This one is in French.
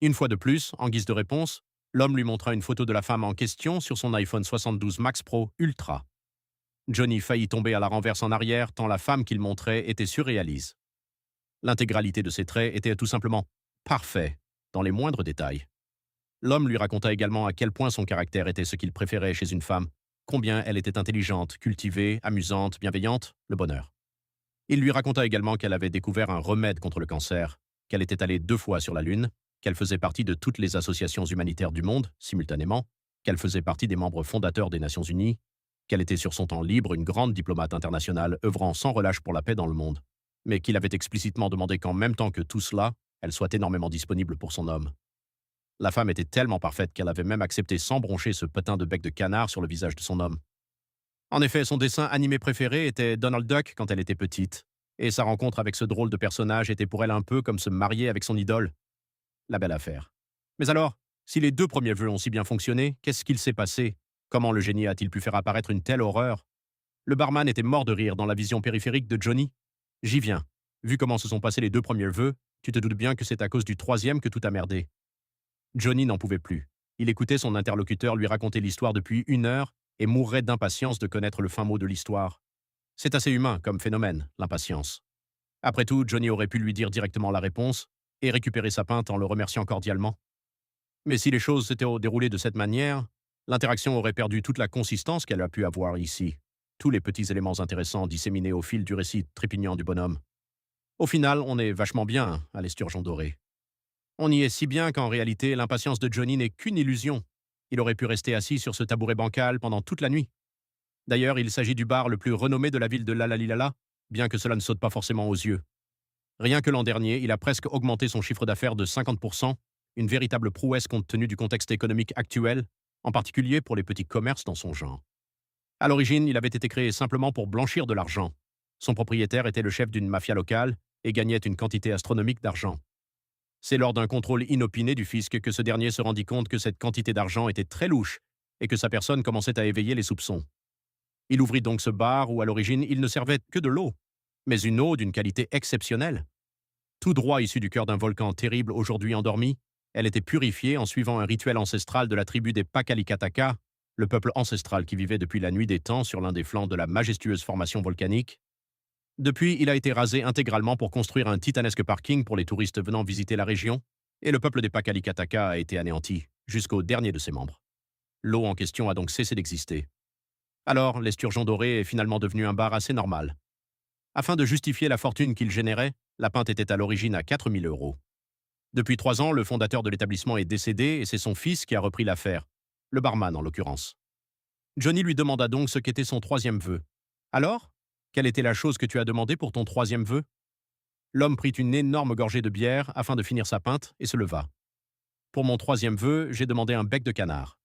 Une fois de plus, en guise de réponse, l'homme lui montra une photo de la femme en question sur son iPhone 72 Max Pro Ultra. Johnny faillit tomber à la renverse en arrière tant la femme qu'il montrait était surréaliste. L'intégralité de ses traits était tout simplement parfait, dans les moindres détails. L'homme lui raconta également à quel point son caractère était ce qu'il préférait chez une femme, combien elle était intelligente, cultivée, amusante, bienveillante, le bonheur. Il lui raconta également qu'elle avait découvert un remède contre le cancer, qu'elle était allée 2 fois sur la Lune, qu'elle faisait partie de toutes les associations humanitaires du monde, simultanément, qu'elle faisait partie des membres fondateurs des Nations Unies, qu'elle était sur son temps libre une grande diplomate internationale œuvrant sans relâche pour la paix dans le monde, mais qu'il avait explicitement demandé qu'en même temps que tout cela, elle soit énormément disponible pour son homme. La femme était tellement parfaite qu'elle avait même accepté sans broncher ce putain de bec de canard sur le visage de son homme. En effet, son dessin animé préféré était Donald Duck quand elle était petite, et sa rencontre avec ce drôle de personnage était pour elle un peu comme se marier avec son idole. La belle affaire. Mais alors, si les 2 premiers vœux ont si bien fonctionné, qu'est-ce qu'il s'est passé? Comment le génie a-t-il pu faire apparaître une telle horreur? Le barman était mort de rire dans la vision périphérique de Johnny. J'y viens. Vu comment se sont passés les 2 premiers vœux, tu te doutes bien que c'est à cause du troisième que tout a merdé. Johnny n'en pouvait plus. Il écoutait son interlocuteur lui raconter l'histoire depuis 1 heure et mourrait d'impatience de connaître le fin mot de l'histoire. C'est assez humain comme phénomène, l'impatience. Après tout, Johnny aurait pu lui dire directement la réponse et récupérer sa pinte en le remerciant cordialement. Mais si les choses s'étaient déroulées de cette manière, l'interaction aurait perdu toute la consistance qu'elle a pu avoir ici. Tous les petits éléments intéressants disséminés au fil du récit trépignant du bonhomme. Au final, on est vachement bien à l'Esturgeon doré. On y est si bien qu'en réalité, l'impatience de Johnny n'est qu'une illusion. Il aurait pu rester assis sur ce tabouret bancal pendant toute la nuit. D'ailleurs, il s'agit du bar le plus renommé de la ville de Lalalilala, bien que cela ne saute pas forcément aux yeux. Rien que l'an dernier, il a presque augmenté son chiffre d'affaires de 50%, une véritable prouesse compte tenu du contexte économique actuel, en particulier pour les petits commerces dans son genre. À l'origine, il avait été créé simplement pour blanchir de l'argent. Son propriétaire était le chef d'une mafia locale et gagnait une quantité astronomique d'argent. C'est lors d'un contrôle inopiné du fisc que ce dernier se rendit compte que cette quantité d'argent était très louche et que sa personne commençait à éveiller les soupçons. Il ouvrit donc ce bar où à l'origine il ne servait que de l'eau, mais une eau d'une qualité exceptionnelle. Tout droit issue du cœur d'un volcan terrible aujourd'hui endormi, elle était purifiée en suivant un rituel ancestral de la tribu des Pakalikataka, le peuple ancestral qui vivait depuis la nuit des temps sur l'un des flancs de la majestueuse formation volcanique. Depuis, il a été rasé intégralement pour construire un titanesque parking pour les touristes venant visiter la région, et le peuple des Pakalikataka a été anéanti, jusqu'au dernier de ses membres. L'eau en question a donc cessé d'exister. Alors, l'Esturgeon doré est finalement devenu un bar assez normal. Afin de justifier la fortune qu'il générait, la pinte était à l'origine à 4 000 €. Depuis 3 ans, le fondateur de l'établissement est décédé et c'est son fils qui a repris l'affaire, le barman en l'occurrence. Johnny lui demanda donc ce qu'était son troisième vœu. Alors, quelle était la chose que tu as demandé pour ton troisième vœu? L'homme prit une énorme gorgée de bière afin de finir sa pinte et se leva. Pour mon troisième vœu, j'ai demandé un bec de canard.